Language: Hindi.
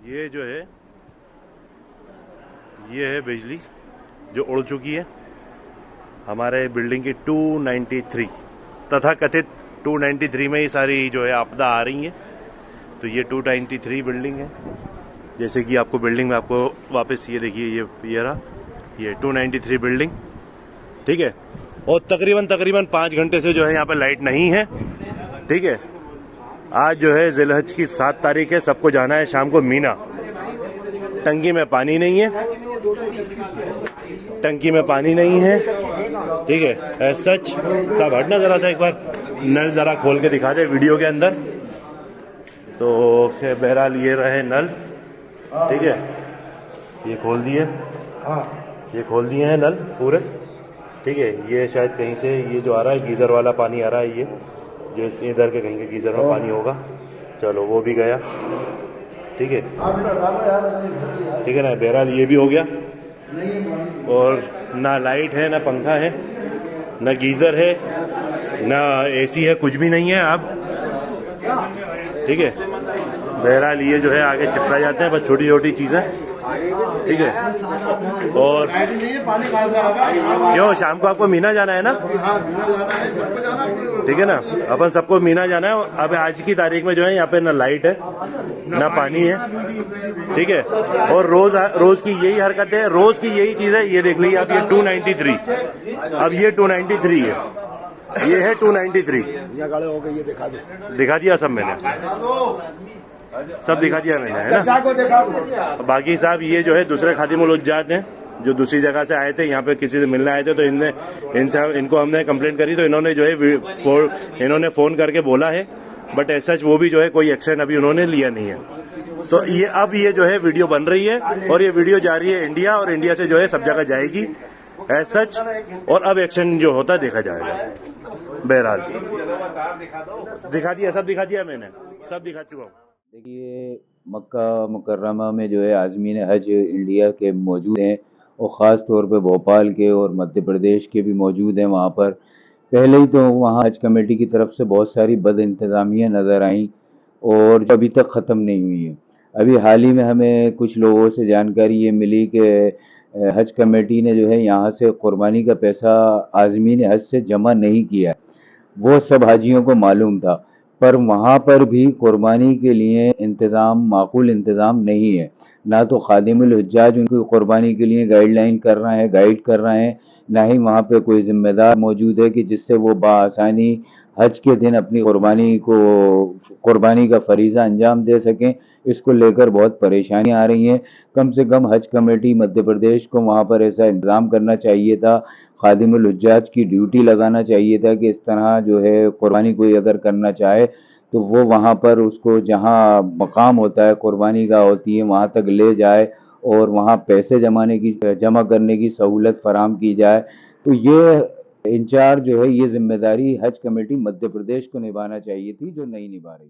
ये जो है ये है बिजली जो उड़ चुकी है हमारे बिल्डिंग की 293 तथा कथित 293 में ही सारी जो है आपदा आ रही है। तो ये 293 बिल्डिंग है। जैसे कि आपको बिल्डिंग में आपको वापस ये देखिए ये रहा ये 293 बिल्डिंग, ठीक है। और तकरीबन 5 घंटे से जो है यहाँ पे लाइट नहीं है, ठीक है। आज जो है ज़िलहज की 7 तारीख है, सबको जाना है शाम को मीना। टंकी में पानी नहीं है, टंकी में पानी नहीं है, ठीक है। सच सब हटना जरा सा, एक बार नल जरा खोल के दिखा दे वीडियो के अंदर। तो बहरहाल ये रहे नल, ठीक है। ये खोल दिए, ये खोल दिए हैं नल पूरे, ठीक है। ये शायद कहीं से ये जो आ रहा है गीज़र वाला पानी आ रहा है, ये जो इधर के कहीं के गीज़र में पानी होगा। चलो वो भी गया, ठीक है, ठीक है ना। बहरहाल ये भी हो गया। और ना लाइट है, ना पंखा है, ना गीज़र है, ना एसी है, कुछ भी नहीं है अब, ठीक है। बहरहाल ये जो है आगे चिपका जाते हैं बस छोटी छोटी चीज़ें, ठीक है। और क्यों शाम को आपको मीना जाना है ना, ठीक है ना। अपन सबको मीना जाना है। अब आज की तारीख में जो है यहाँ पे ना लाइट है ना पानी है, ठीक है। और रोज की यही हरकत है, रोज की यही चीज है। ये देख लीजिए आप, ये 293, अब ये 293 है, ये है 293। ये दिखा दिया सब मैंने, सब दिखा दिया मैंने, है ना। बाकी साहब ये जो है दूसरे खादिमुल उज्जात हैं जो दूसरी जगह से आए थे, यहाँ पे किसी से मिलने आए थे। तो इनको हमने कंप्लेंट करी, तो इन्होंने जो है इन्होंने फोन करके बोला है, बट ऐसा वो भी जो है कोई एक्शन अभी उन्होंने लिया नहीं है। तो ये अब ये जो है वीडियो बन रही है और ये वीडियो जा रही है इंडिया, और इंडिया से जो है सब जगह जाएगी एज सच। और अब एक्शन जो होता है देखा जाएगा। बहरहाल दिखा दिया, सब दिखा दिया मैंने, सब दिखा चुका हूँ। देखिए मक्का मुकर्रमा में जो है आज़मीन हज इंडिया के मौजूद हैं, और ख़ास तौर पे भोपाल के और मध्य प्रदेश के भी मौजूद हैं वहाँ पर। पहले ही तो वहाँ हज कमेटी की तरफ से बहुत सारी बद इंतज़ामियाँ नज़र आईं और जो अभी तक ख़त्म नहीं हुई हैं। अभी हाल ही में हमें कुछ लोगों से जानकारी ये मिली कि हज कमेटी ने जो है यहाँ से क़ुरबानी का पैसा आज़मीन हज से जमा नहीं किया। वो सब हाजियों को मालूम था, पर वहाँ पर भी क़ुरबानी के लिए इंतज़ाम, माकूल इंतज़ाम नहीं है। ना तो खादिमुल हुज्जाज उनकी क़ुरबानी के लिए गाइड कर रहे हैं, ना ही वहाँ पे कोई ज़िम्मेदार मौजूद है कि जिससे वो बआसानी हज के दिन अपनी क़ुरबानी का फ़रीज़ा अंजाम दे सकें। इसको लेकर बहुत परेशानी आ रही हैं। कम से कम हज कमेटी मध्य प्रदेश को वहाँ पर ऐसा इंतज़ाम करना चाहिए था, खादिमुल हुज्जाज की ड्यूटी लगाना चाहिए था कि इस तरह जो है क़ुरबानी कोई अगर करना चाहे तो वो वहाँ पर उसको जहाँ मकाम होता है क़ुरबानी गाह होती है वहाँ तक ले जाए और वहाँ पैसे जमा करने की सहूलत फराहम की जाए। तो ये इंचार्ज जो है ये जिम्मेदारी हज कमेटी मध्य प्रदेश को निभाना चाहिए थी, जो नहीं निभा रही।